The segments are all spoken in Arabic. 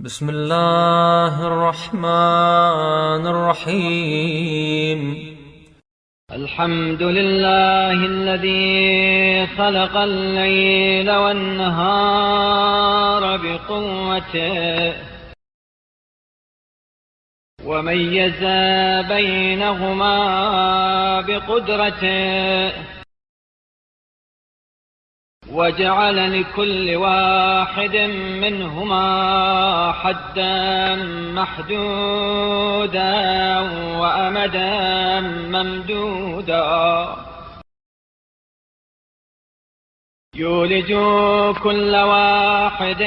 بسم الله الرحمن الرحيم. الحمد لله الذي خلق الليل والنهار بقوته وميز بينهما بقدرته وجعل لكل واحد منهما حدا محدودا وأمدا ممدودا يولج كل واحد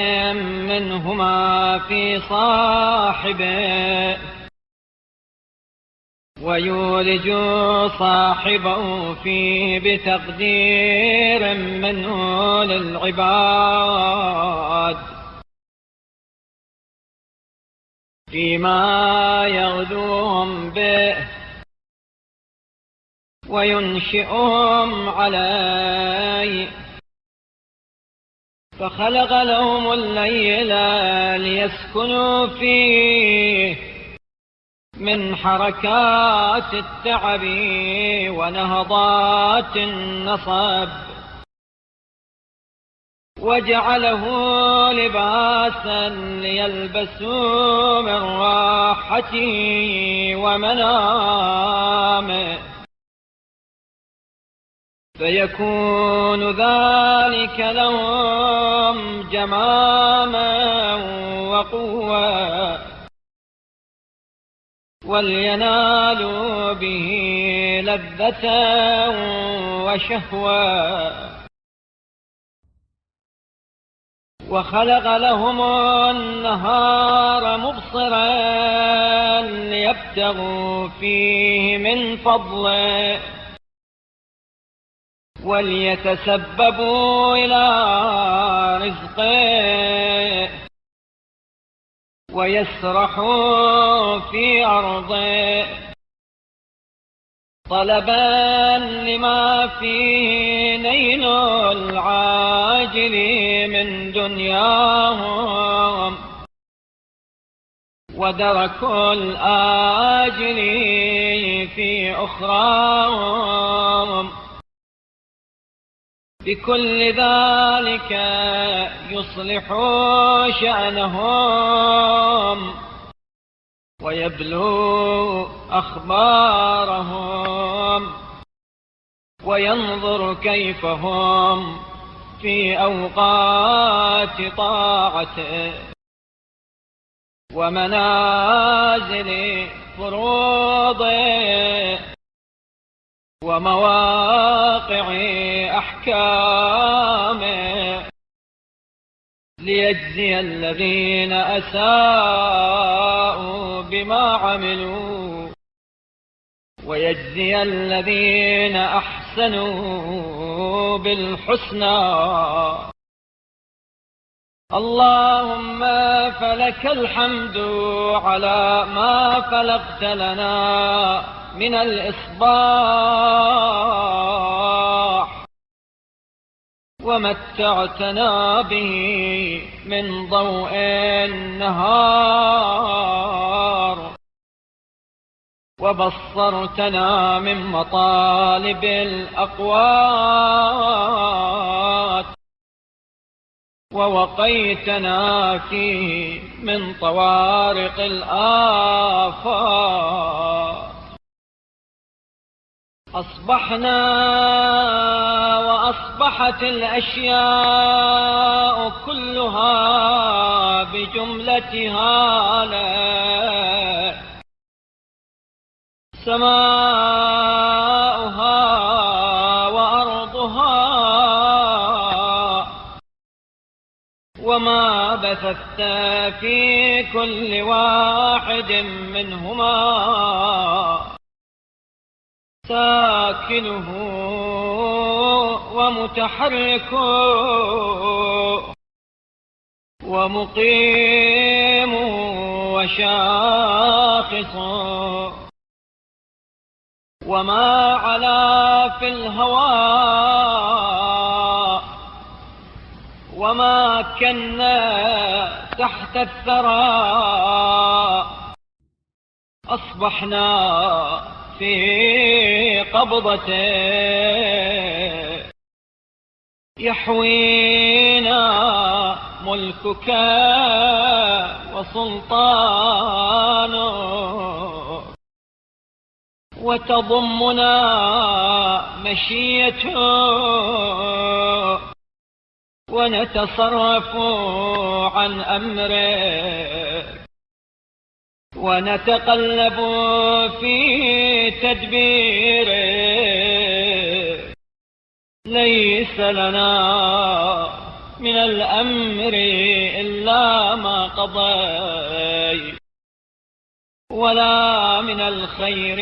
منهما في صاحبه ويولج صاحبه فيه بتقدير منه للعباد فيما يغدوهم به وينشئهم عليه. فخلق لهم الليل ليسكنوا فيه من حركات التعب ونهضات النصب وجعله لباسا ليلبسوا من راحته ومنامه فيكون ذلك لهم جماما وقوة ولينالوا به لذة وشهوة. وخلق لهم النهار مبصرا ليبتغوا فيه من فضله وليتسببوا إلى رزقه ويسرحوا في أرضه طلبا لما فيه نيل العاجل من دنياهم ودرك الآجل في أخراهم. بكل ذلك يصلح شأنهم ويبلو أخبارهم وينظر كيف هم في أوقات طاعته ومنازل فروضه ومواقع أحكامه ليجزي الذين أساءوا بما عملوا ويجزي الذين أحسنوا بالحسنى. اللهم فلك الحمد على ما فلقت لنا من الإصباح ومتعتنا به من ضوء النهار وبصرتنا من مطالب الأقوات ووقيتنا فيه من طوارق الآفات. أصبحنا وأصبحت الأشياء كلها بجملتها لك سماؤها وأرضها وما بثثت في كل واحد منهما ساكنه ومتحرك ومقيم وشاخص وما علا في الهواء وما كنا تحت الثرى أصبحنا في قبضته يحوينا ملكك وسلطانك وتضمنا مشيته ونتصرف عن أمرك ونتقلب في تدبيرك ليس لنا من الأمر إلا ما قضيت ولا من الخير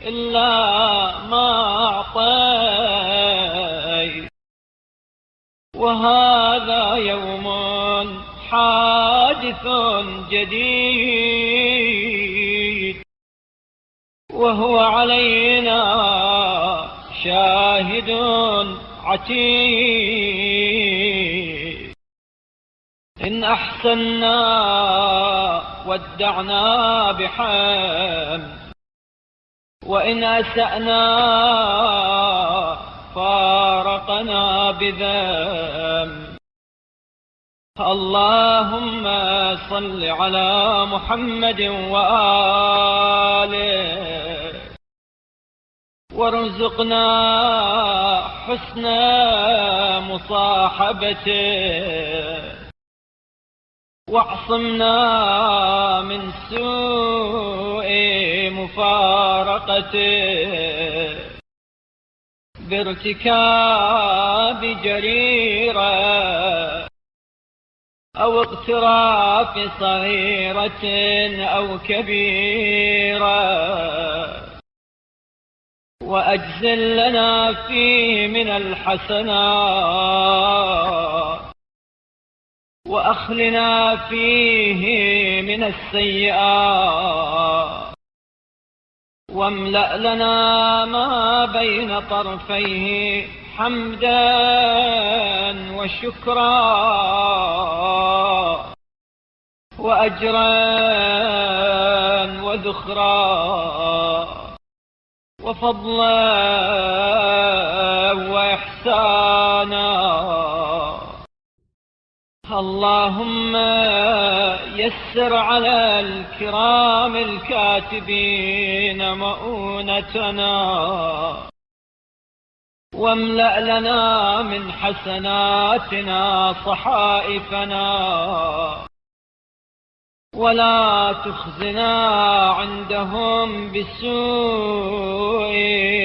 إلا ما أعطيت وهذا يوم حادث جديد وهو علينا شاهد عتيد إن أحسنا ودعنا بحمد وإن أسأنا فارقنا بذنب اللهم صل على محمد وآله وارزقنا حسن مصاحبته واعصمنا من سوء مفارقته بارتكاب جريرة أو اقتراف صغيرة أو كبيرة وأجزل لنا فيه من الحسنات وأخلنا فيه من السيئات واملأ لنا ما بين طرفيه حمدا وشكرا وأجرا وذخرا وفضلا وإحسانا اللهم يسر على الكرام الكاتبين مؤونتنا واملأ لنا من حسناتنا صحائفنا ولا تخزنا عندهم بسوء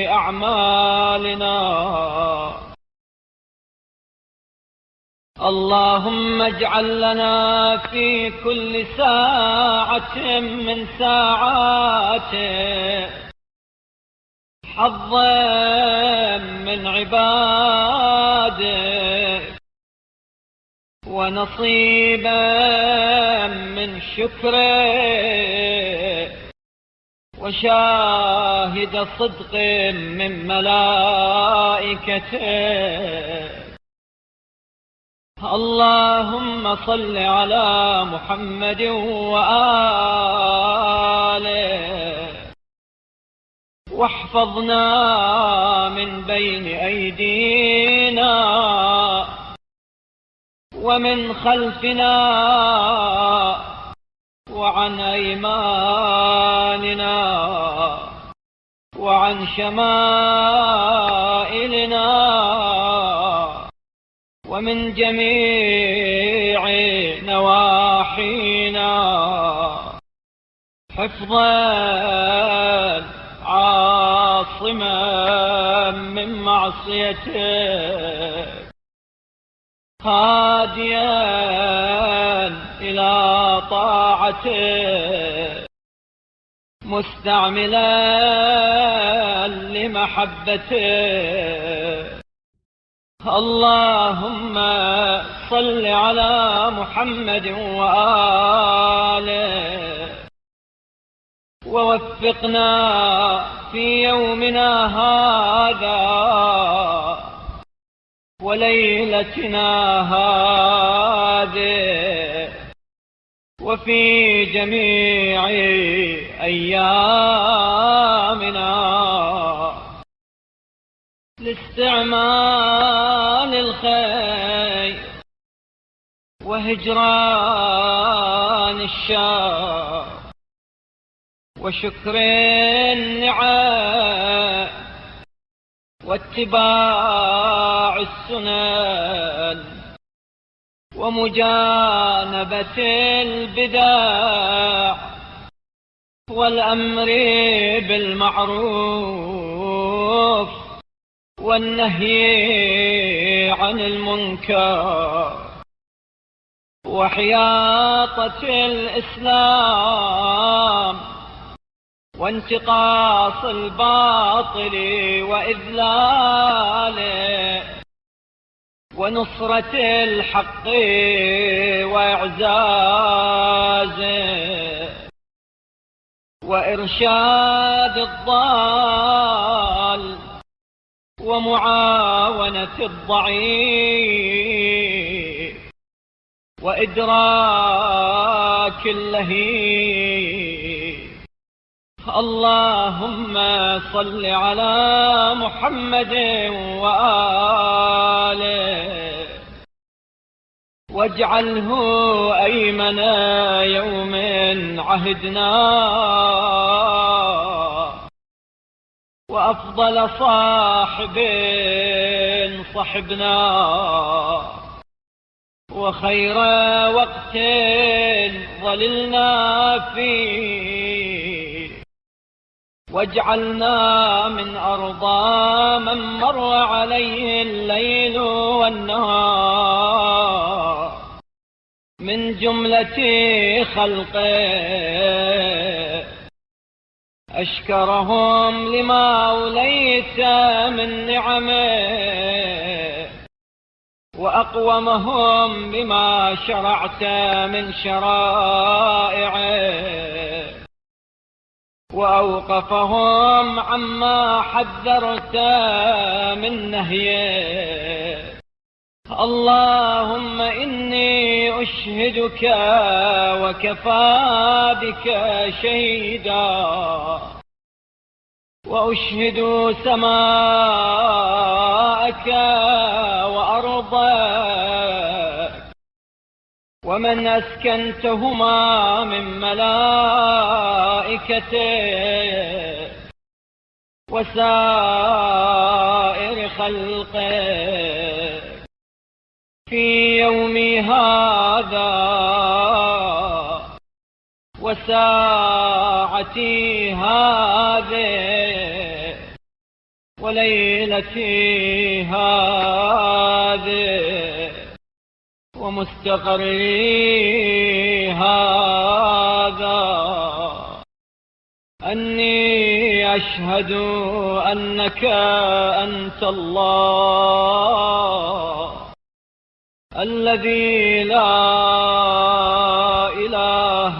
أعمالنا اللهم اجعل لنا في كل ساعة من ساعاتك حظا من عبادك ونصيبا من شكرك وشاهد صدق من ملائكتك اللهم صل على محمد وآله واحفظنا من بين أيدينا ومن خلفنا وعن أيماننا وعن شمائلنا ومن جميع نواحينا حفظا عاصما من معصيتك هاديا إلى طاعتك مستعملا لمحبتك اللهم صل على محمد وآله ووفقنا في يومنا هذا وليلتنا هذه وفي جميع أيامنا لاستعمال الخير وهجران الشر وشكر النعم واتباع السنن ومجانبة البدع والأمر بالمعروف والنهي عن المنكر وحياطة الإسلام وانتقاص الباطل وإذلاله ونصرة الحق وإعزازه وإرشاد الضال ومعاونة الضعيف وإدراك اللهيب. اللهم صل على محمد وآله واجعله أيمن يوم عهدنا وأفضل صاحب صحبنا وخير وقت ظللنا فيه واجعلنا من أرضى من مر عليه الليل والنهار من جملة خلقه أشكرهم لما أوليت من نعمه وأقومهم بما شرعت من شرائعه وأوقفهم عما حذرت من نهيه. اللهم إني أشهدك وكفى بك شهيدا وأشهد سماءك وأرضك ومن أسكنتهما من ملائكته وسائر خلقه في يومي هذا وساعتي هذه وليلتي هذه ومستقري هذا أني أشهد أنك أنت الله الذي لا إله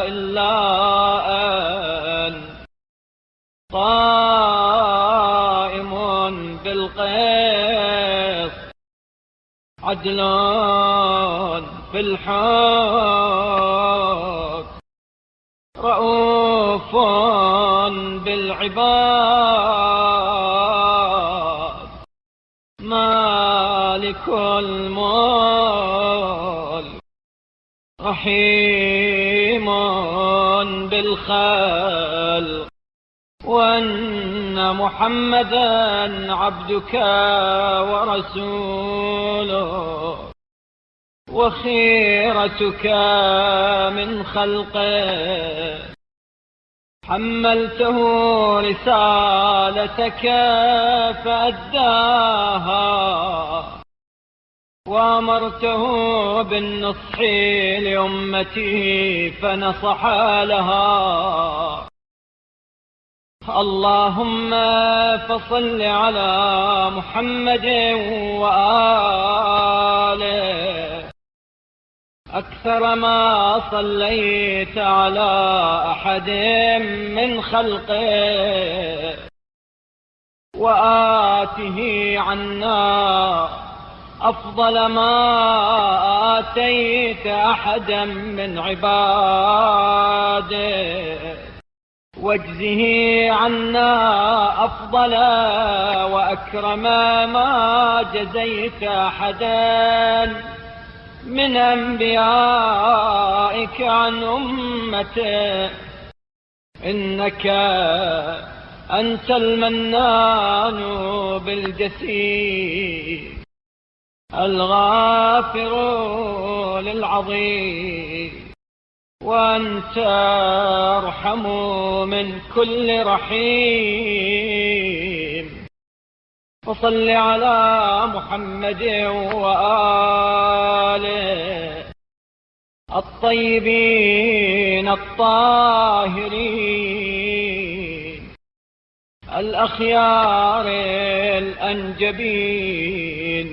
إلا أنت قائم بالقسط عدل في الحق رؤوف بالعباد مالك الملك رحيم بالخلق وأن محمدا عبدك ورسوله وخيرتك من خلقه حملته رسالتك فأداها وأمرته بالنصح لأمته فنصح لها. اللهم فصل على محمد وآله أكثر ما صليت على أحد من خلقه وآته عنا أفضل ما آتيت أحدا من عبادك، واجزه عنا أفضل وأكرم ما جزيت أحدا من أنبيائك عن أمته، إنك أنت المنان بالجسيم الغافر للعظيم، وأنت أرحم من كل رحيم. وصل على محمد وآله الطيبين الطاهرين الأخيار الأنجبين